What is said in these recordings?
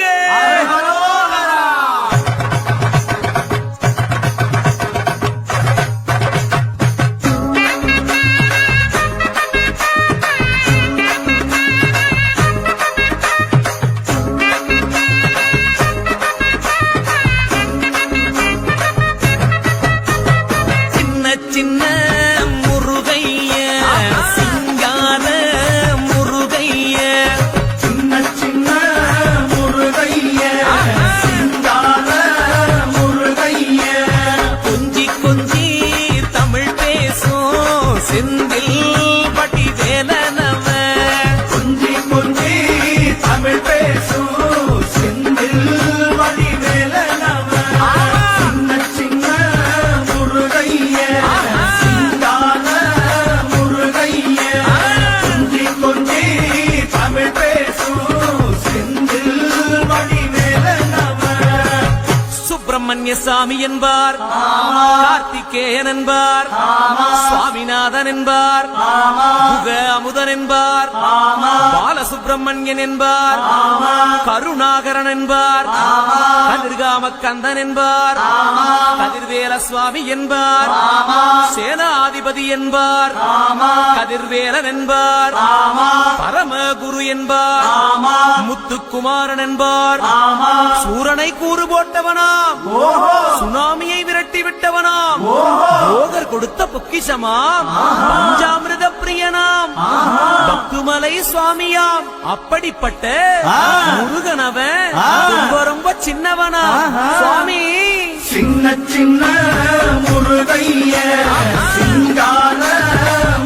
முருகனுக்கு சின்ன முருகைய சிங்கார முருகைய சின்ன சின்ன முருகைய சிங்கார முருகைய கொஞ்சி கொஞ்சி தமிழ் பேசும் செந்தில் பட்டி வேலனவ கொஞ்சி கொஞ்சி தமிழ் பேசும் செந்தில் வழி வேலனவ சின்ன சின்ன முருகைய சிங்கார முருகைய கொஞ்சி கொஞ்சி தமிழ் பேசும் செந்தில் வழி வேலனவ சுப்பிரமணிய சாமி என்பார் கார்த்திகேயன் என்பார் சுவாமிநாதன் என்பார் புக அமுதன் என்பார் பாலசுப்பிரமணியன் என்பார் கருணாகரன் என்பார் கதிர்காம கந்தன் என்பார் கதிர்வேல சுவாமி என்பார் சேனாதிபதி என்பார் கதிர்வேலன் என்பார் பரமகுரு என்பார் முத்துக்குமாரன் என்பார் சூரனை கூறு போட்டவனாம் சுனாமியை விரட்டி விட்டவனாம் போகர் கொடுத்த பொக்கிஷமாம் பஞ்சாமிரத பிரியனாம் பக்துமலை சுவாமியாம் அப்படிப்பட்ட முருகனவன் ரொம்ப ரொம்ப சின்னவனா சுவாமி சின்ன சின்ன முருகைய சிங்கார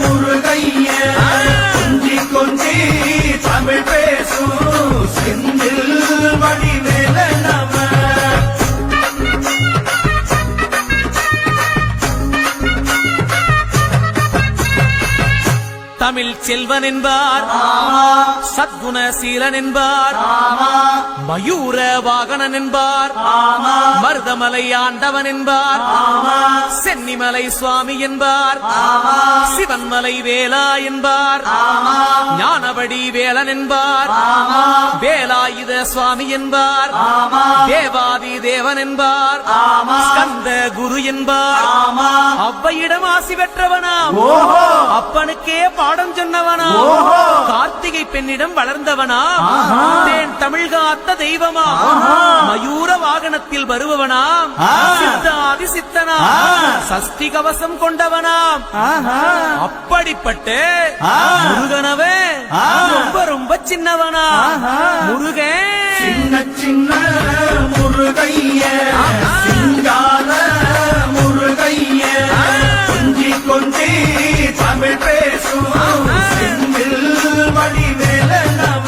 முருகைய கொஞ்சி கொஞ்சி தமிழ் பேசும் செந்தில் வழி வேலனவ தமிழ் செல்வன் என்பார் சத்குணசீலன் என்பார் மயூர வாகனன் என்பார் மருதமலை ஆண்டவன் என்பார் சென்னிமலை சுவாமி என்பார் சிவன்மலை வேலா என்பார் ஞானவடி வேலன் என்பார் வேலாயுத சுவாமி என்பார் தேவாதி தேவன் என்பார் ஸ்கந்த குரு என்பார் அவ்வையிடம் ஆசி பெற்றவனாம் அப்பனுக்கே பாடம் சொன்னவனா கார்த்திகை பெண்ணிடம் வளர்ந்தவனா தேன் தமிழ் காத்த தெய்வமா மயூர வாகனத்தில் வருபவனாம் சித்தாதி சித்தனா சஷ்டி கவசம் கொண்டவனாம் அப்படிப்பட்ட முருகனவே ரொம்ப ரொம்ப சின்னவனா முருகன் சின்ன சின்ன முருகைய சிங்கார முருகைய கொஞ்சி கொஞ்சி தமிழ் பேசும் செந்தில் வழி வேலனவ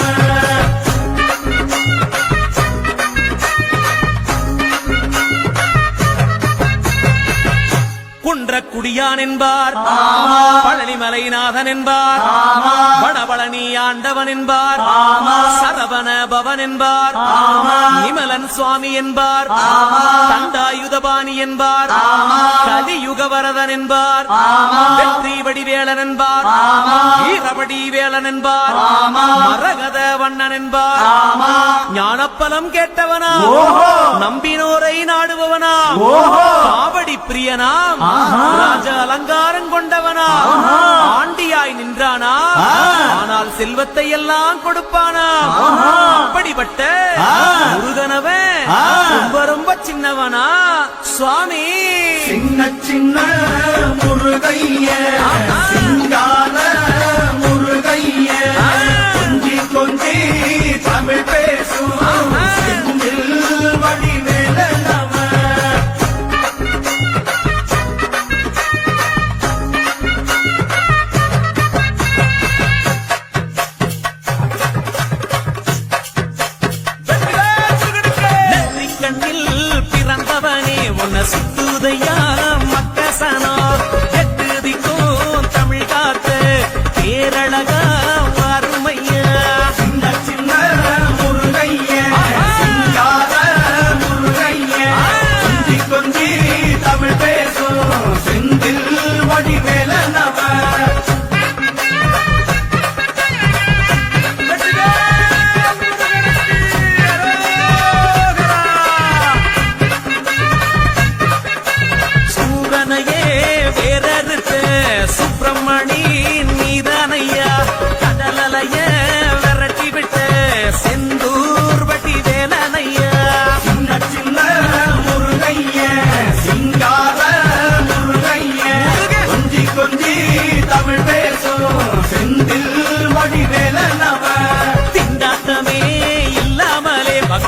குன்றக்குடியான் என்பார் பழனிமலைநாதன் என்பார் வடபழனி ஆண்டவன் என்பார் சரவண பவன் என்பார் நிமலன் சுவாமி என்பார் தண்டாயுதபாணி என்பார் கலியுக வரதன் என்பார் வெற்றி வடிவேலன் என்பார் வீரவடி வேலன் என்பார் மரகத வண்ணன் என்பார் ஞானப்பலம் கேட்டவனா நம்பினோரை நாடுபவனா காவடி பிரியனாம் ராஜ அலங்காரம் கொண்டவனா ஆண்டியாய் நின்றானா ஆனால் செல்வத்தை எல்லாம் கொடுப்பானா அப்படிப்பட்ட முருகனவன் ரொம்ப ரொம்ப சின்னவனா சுவாமி சின்ன சின்ன முருகைய சிங்கார முருகைய கொஞ்சி கொஞ்சி தமிழ் பேசும் செந்தில் வழி வேலனவ பிறந்தவனே உன்னை சுத்துதையா மக்கசனா எட்டு திக்கும் தமிழ் காத்த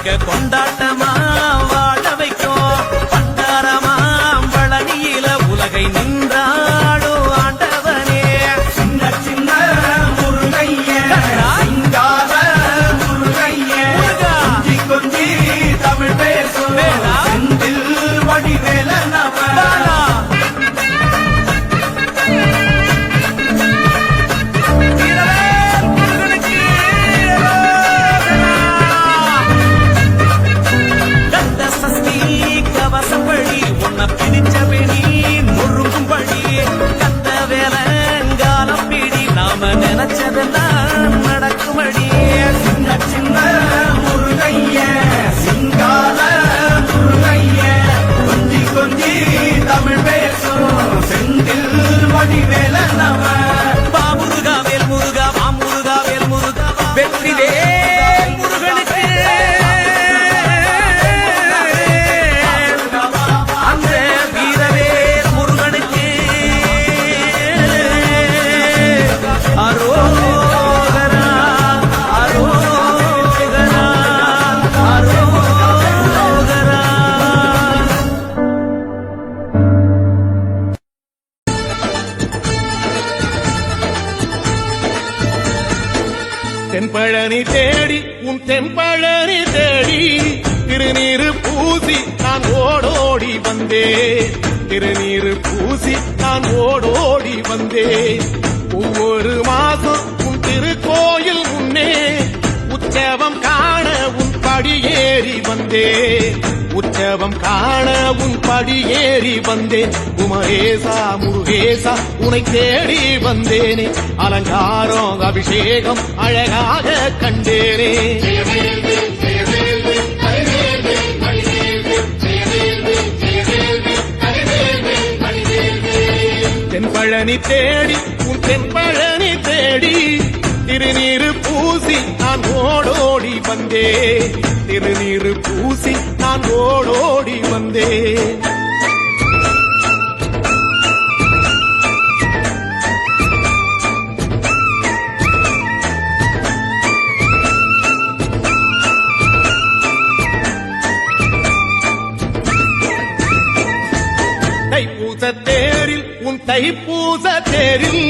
வாழ்க்கை கொண்டாட்டமா வாழ வைக்கும் பண்டாரமா பழனியில உலகை நின்றாடும் ஆண்டவனே. சின்ன சின்ன முருகைய சிங்கார முருகைய முருகா. கொஞ்சி கொஞ்சி தமிழ் பேசும் வேலா. செந்தில் வடிவேல நம பாலா. வீரவேல் முருகனுக்கு கந்த சஷ்டி கவசப்படி உன்னை பிடிச்சபடி நொறுங்கும்படி கந்த வேலங்காலம் பிடி நாம நினைச்சதெல்லாம் நடக்கும்படி. சின்ன சின்ன முருகைய சிங்கார முருகைய கொஞ்சி கொஞ்சி தமிழ் பேசும் செந்தில் வடிவேல நம பாமுருகா வேல் முருகா மாமுருகா வேல் முருகா வெற்றி வேல் முருகனுக்கு அந்த வீரவேல் முருகனுக்கு அரோகரா அரோகரா அரோகரா. தென்பழனி தேடி உன் தென்பழனி தேடி திருநீரு பூசி நான் ஓடோடி வந்தேன். திருநீரு பூசி நான் ஓடோடி வந்தேன். ஒவ்வொரு மாசம் உன் திருக்கோயில் முன்னே உற்சவம் காண உன் படியேறி வந்தேன். உற்சவம் காண உன் படியேறி வந்தேன். உமரேசா முருகேசா உனை தேடி வந்தேனே. அலங்காரம் அபிஷேகம் அழகாக கண்டேனே. தென்பழனி தேடி உன் தென்பழனி தேடி திருநீரு பூசி நான் ஓடோடி வந்தேன். திருநீரு பூசி நான் ஓடோடி வந்தேன். தைப்பூச தேரில் உன் தைப்பூச தேரில்